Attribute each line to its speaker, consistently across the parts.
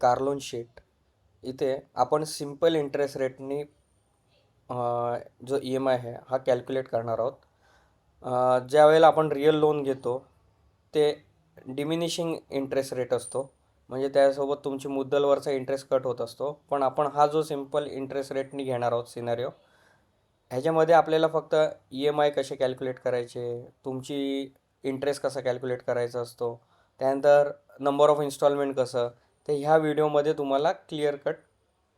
Speaker 1: Car loan sheet. इथे आपण simple interest रेटनी जो EMI आहे हा कॅल्क्युलेट करणार आहोत. ज्या वेळेला आपण रिअल लोन घेतो ते डिमिनिशिंग इंटरेस्ट रेट असतो, म्हणजे त्यासोबत तुमची मुद्दलवरचा इंटरेस्ट कट होत असतो. पण आपण हा जो सिम्पल इंटरेस्ट रेटनी घेणार आहोत सिनारिओ, ह्याच्यामध्ये आपल्याला फक्त EMI कसे कॅल्क्युलेट करायचे, तुमची इंटरेस्ट कसा कॅल्क्युलेट करायचा असतो, त्यानंतर नंबर ऑफ इन्स्टॉलमेंट कसं, ते ह्या व्हिडिओमध्ये तुम्हाला क्लिअर कट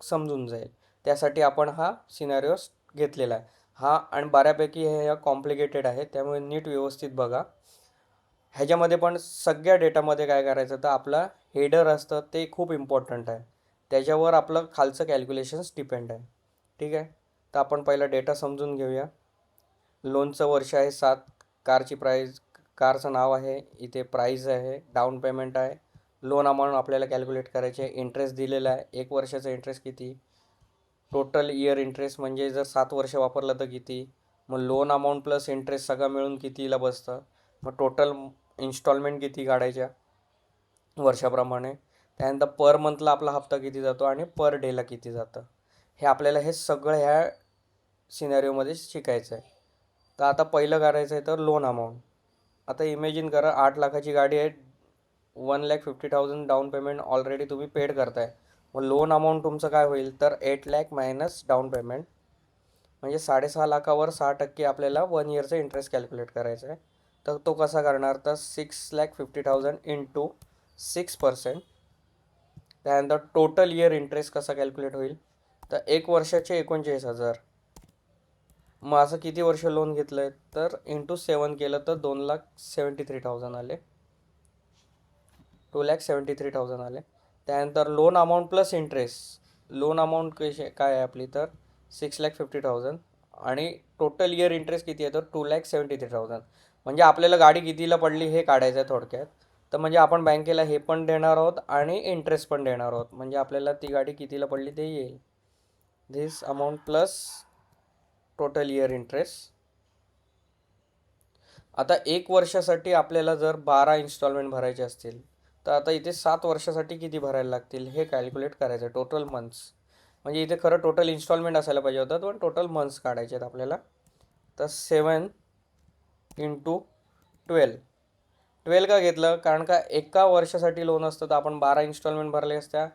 Speaker 1: समजून जाईल. त्यासाठी आपण हा सिनारिओ घेतलेला आहे. हा आणि बऱ्यापैकी हे कॉम्प्लिकेटेड आहे, त्यामुळे नीट व्यवस्थित बघा. ह्याच्यामध्ये पण सगळ्या डेटामध्ये काय करायचं तर आपला हेडर असतं ते खूप इम्पॉर्टंट आहे. त्याच्यावर आपलं खालचं कॅल्क्युलेशन्स डिपेंड आहे. ठीक आहे, तर आपण पहिला डेटा समजून घेऊया. लोनचं वर्ष आहे 7, कारची प्राईज, कारचं नाव आहे, इथे प्राईज आहे, डाऊन पेमेंट आहे, लोन अमाऊंट आपल्याला कॅल्क्युलेट करायचे, इंटरेस्ट दिलेला आहे, 1 वर्षाचा इंटरेस्ट किती, टोटल इयर इंटरेस्ट म्हणजे जर 7 वर्ष वापरलं तर किती, मग लोन अमाऊंट प्लस इंटरेस्ट सगळं मिळून कितीला बसतं, मग टोटल इन्स्टॉलमेंट किती काढायच्या वर्षाप्रमाणे, त्यानंतर पर मंथला आपला हप्ता किती जातो आणि पर डेला किती जातं, हे आपल्याला हे सगळं ह्या सिनारिओमध्ये शिकायचं आहे. तर आता पहिलं करायचं आहे तर लोन अमाऊंट. आता इमेजिन करा 8 लाखाची गाडी आहे, 1,50,000 डाऊन पेमेंट ऑलरेडी तुम्ही पेड करताय. मग लोन अमाऊंट तुमचं काय होईल तर 8 लाख मायनस डाऊन पेमेंट, म्हणजे 6.5 लाखावर 6% आपल्याला 1 इयरचा इंटरेस्ट कॅल्क्युलेट करायचा आहे. तर तो कसा करणार तर 6,50,000 इंटू 6%. त्यानंतर टोटल इयर इंटरेस्ट कसा कॅल्क्युलेट होईल तर 1 वर्षाचे 39,000. मग असं किती वर्ष लोन घेतलं आहे तर इंटू 7 केलं तर 2,73,000 आले, 2,73,000 आले. त्यानंतर loan amount plus interest, loan amount कशी काय आहे आपली तर 6,50,000 आणि टोटल इयर इंटरेस्ट किती आहे तर 2,73,000. म्हणजे आपल्याला गाडी कितीला पडली हे काढायचं आहे थोडक्यात. तर म्हणजे आपण बँकेला हे पण देणार आहोत आणि इंटरेस्ट पण देणार आहोत, म्हणजे आपल्याला ती गाडी कितीला पडली ते येईल. This amount plus total year interest. आता 1 वर्षासाठी आपल्याला जर 12 इन्स्टॉलमेंट भरायचे असतील तर आता इथे 7 वर्षासाठी किती भरायला लागतील हे कॅल्क्युलेट करायचं आहे, टोटल मंथ्स. म्हणजे इथे खरं टोटल इन्स्टॉलमेंट असायला पाहिजे होतं, पण टोटल मंथ्स काढायचे आहेत आपल्याला. तर 7 इंटू 12 का घेतलं कारण का एका वर्षासाठी लोन असतं तर आपण 12 इन्स्टॉलमेंट भरले असत्या,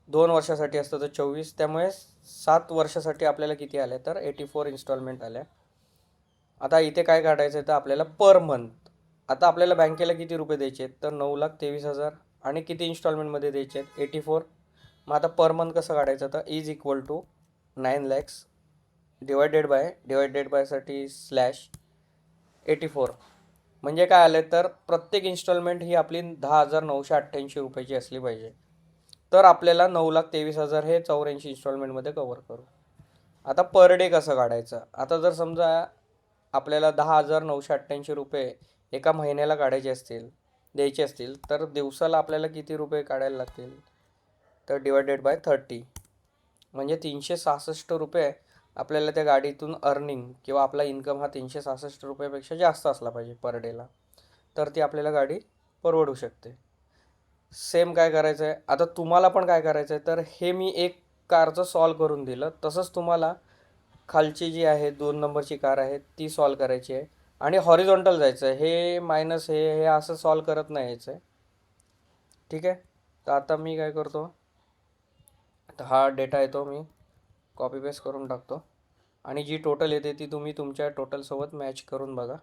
Speaker 1: 2 वर्षासाठी असतं तर 24, त्यामुळे 7 वर्षासाठी आपल्याला किती आले तर 84 इन्स्टॉलमेंट आल्या. आता इथे काय काढायचं आहे तर आपल्याला पर मंथ. आता आपल्याला बँकेला किती रुपये द्यायचे आहेत तर 9,23,000 आणि किती इन्स्टॉलमेंटमध्ये द्यायचे आहेत 84. मग आता पर मंथ कसं काढायचं तर is equal to 9 lakhs divided बायसाठी स्लॅश 84. म्हणजे काय आलं तर प्रत्येक इन्स्टॉलमेंट ही आपली 10,988 रुपयाची असली पाहिजे, तर आपल्याला 9,23,000 हे 84 इन्स्टॉलमेंटमध्ये कवर करू. आता पर डे कसं काढायचं, आता जर समजा आपल्याला 10,988 रुपये एका महिन्याला काढायचे असतील, द्यायचे असतील, तर दिवसाला आपल्याला किती रुपये काढायला लागतील तर डिवायडेड बाय 30, म्हणजे 366 रुपये आपल्याला त्या गाडीतून अर्निंग किंवा आपला इन्कम हा 366 रुपयापेक्षा जास्त असला पाहिजे पर डेला, तर ती आपल्याला गाडी परवडू शकते. सेम काय करायचं आहे आता तुम्हाला पण काय करायचं आहे तर हे मी एक कारचं सॉल्व करून दिलं, तसंच तुम्हाला खालची जी आहे 2 नंबरची कार आहे ती सॉल्व करायची आहे आणि हॉरिझॉन्टल जायचं आहे, हे मायनस हे हे असं सॉल्व करत नाही यायचं आहे. ठीक आहे, तर आता मी काय करतो तर हा डेटा येतो मी कॉपी पेस्ट करून टाकतो आणि जी टोटल येते ती तुम्ही तुमच्या टोटलसोबत मॅच करून बघा.